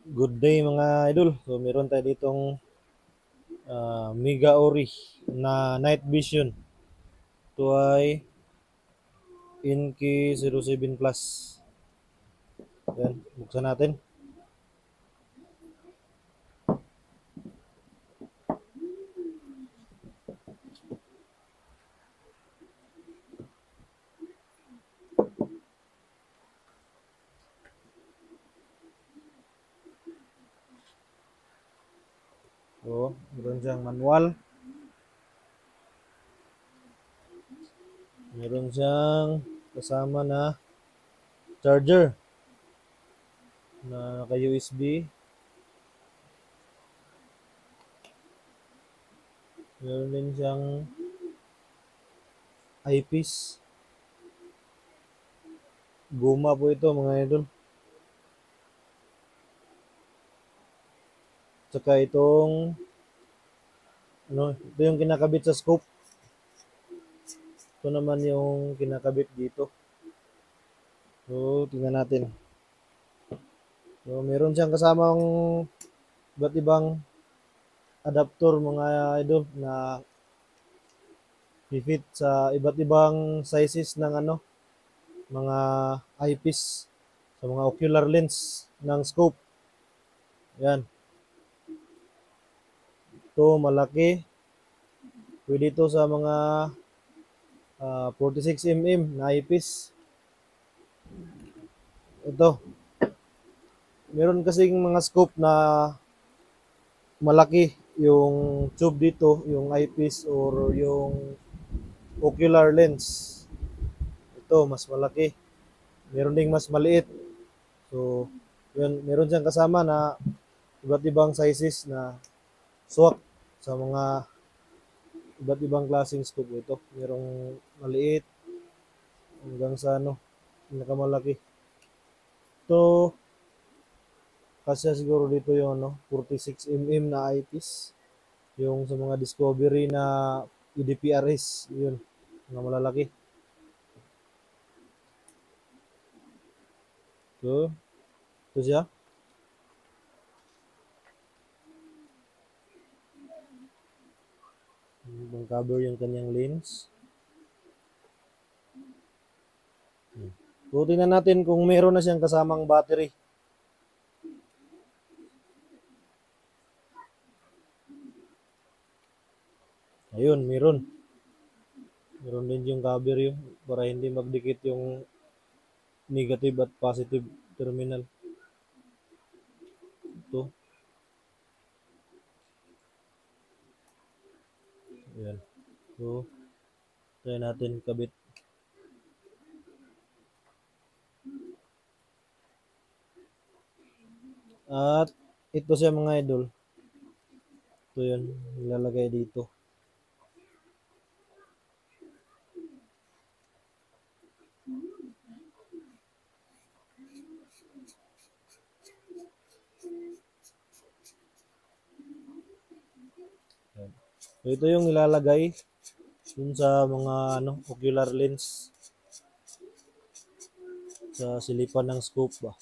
Good day mga idol. So meron tayo ditong Mega Ori na night vision. Ito ay NK07 Plus. Yan, buksan natin. So, meron siyang manual. Meron siyang kasama na charger na naka USB. Meron din siyang eyepiece. Guma po ito mga idol. Tsaka itong ito yung kinakabit sa scope. Ito naman yung kinakabit dito. So, tingnan natin. So, meron siyang kasamang iba't ibang adapter mga idol na fit sa iba't ibang sizes ng mga eyepiece sa mga ocular lens ng scope. Yan. Ito malaki. Pwede ito sa mga 46 mm na eyepiece. Ito. Meron kasing mga scope na malaki yung tube dito, yung eyepiece or yung ocular lens. Ito mas malaki. Meron ding mas maliit. So, yun, meron siyang kasama na iba't ibang sizes na swak sa mga iba't ibang klaseng scope ito. Merong maliit hanggang sa pinakamalaki. Ito, kasi siguro dito yung 46 mm na eyepiece. Yung sa mga Discovery na EDPRS, yun, mga malalaki. So, ito siya. Ibang cover yung kanyang lens. So, tingnan natin kung meron na siyang kasamang battery. Ayun, meron. Meron din yung cover yung para hindi magdikit yung negative at positive terminal. Ito. Ayan. So, try natin kabit. At ito siya mga idol. Ito yun, nilalagay dito. Ayan. So, ito yung nilalagay dun sa mga ocular lens sa silipan ng scope ba.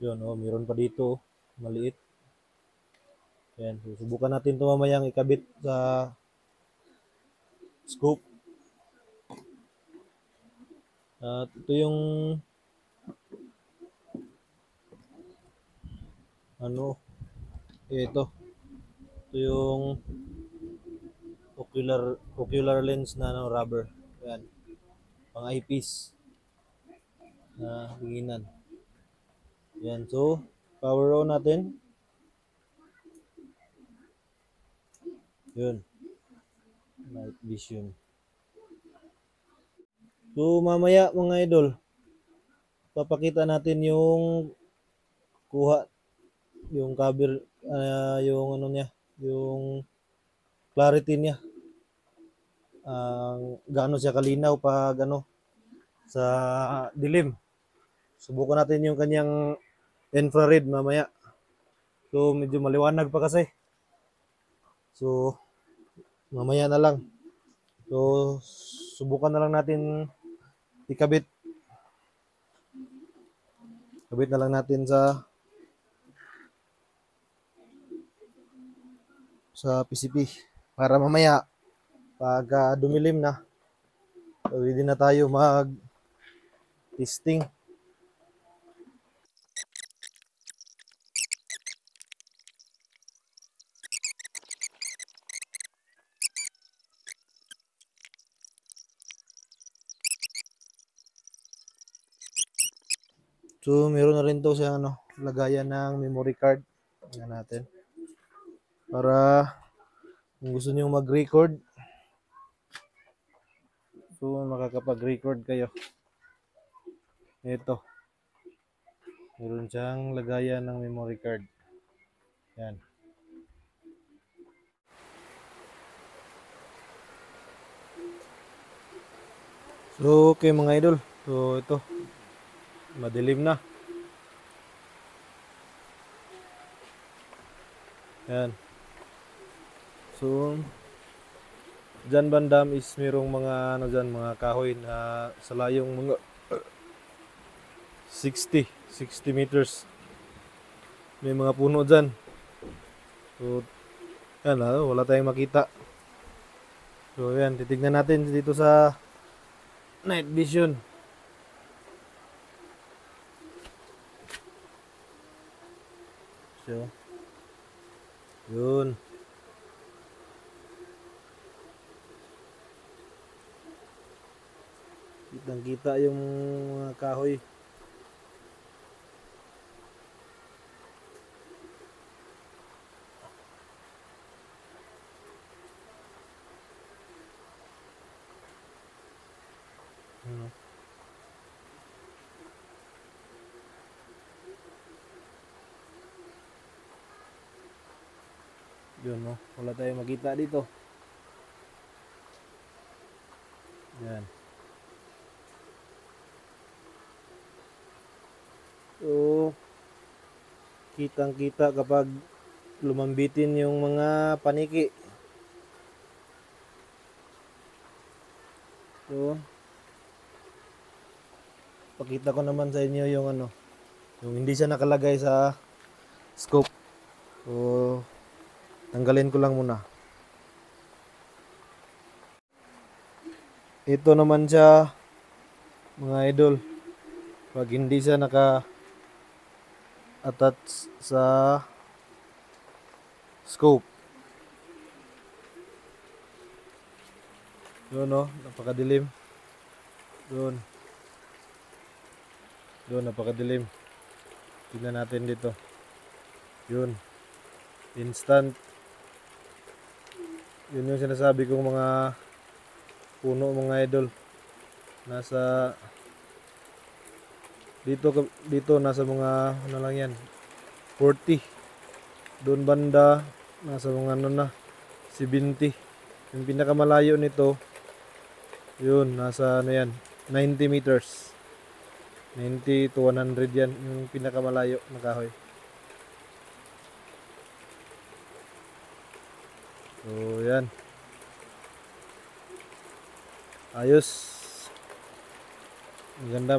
Yun, meron pa dito, maliit. Ayan, susubukan natin ito mamayang ikabit sa scope. At ito yung ito. Ito yung ocular lens na rubber. Ayan, pang eyepiece na hinginan. Ayan, so power on natin. Yun, night vision. So mamaya mga idol, papakita natin yung kuha, yung cover, yung niya, yung clarity niya. Gaano siya kalinaw pag sa dilim. Subukan natin yung kanyang infrared mamaya. So medyo maliwanag pa kasi. So mamaya na lang. So subukan na lang natin ikabit. Kabit na lang natin sa PCP para mamaya pag dumilim na, ready na tayo mag testing. So meron na rin to sa lagayan ng memory card. Tingnan natin. Para kung gusto niyo mag-record, so makakapag-record kayo. Ito. Meron siyang lagayan ng memory card. Yan. So okay mga idol. So ito. Madilim na. Yan. So dyan bandam is merong mga mga kahoy na sa layong mga 60 meters. May mga puno dyan. So yan, wala tayong makita. So yan, titignan natin dito sa night vision. So yun. Kitang kita yung mga kahoy. Yun, no? Wala tayong makita dito. Yan. So, kitang-kita kapag lumambitin yung mga paniki. So, pakita ko naman sa inyo yung yung hindi siya nakalagay sa scope. So, tanggalin ko lang muna. Ito naman siya mga idol. Pag hindi siya naka-attach sa scope. Yun, no? Napakadilim. Doon. Doon, napakadilim. Tingnan natin dito. Yun. Instant. Yun yung sinasabi kong mga puno mga idol. Nasa dito nasa mga lang yan. 40. Doon banda nasa mga na 70. Yung pinakamalayo nito yun nasa yan 90 meters. 90 to 100 yan yung pinakamalayo na kahoy. So yan. Ayos. Maganda.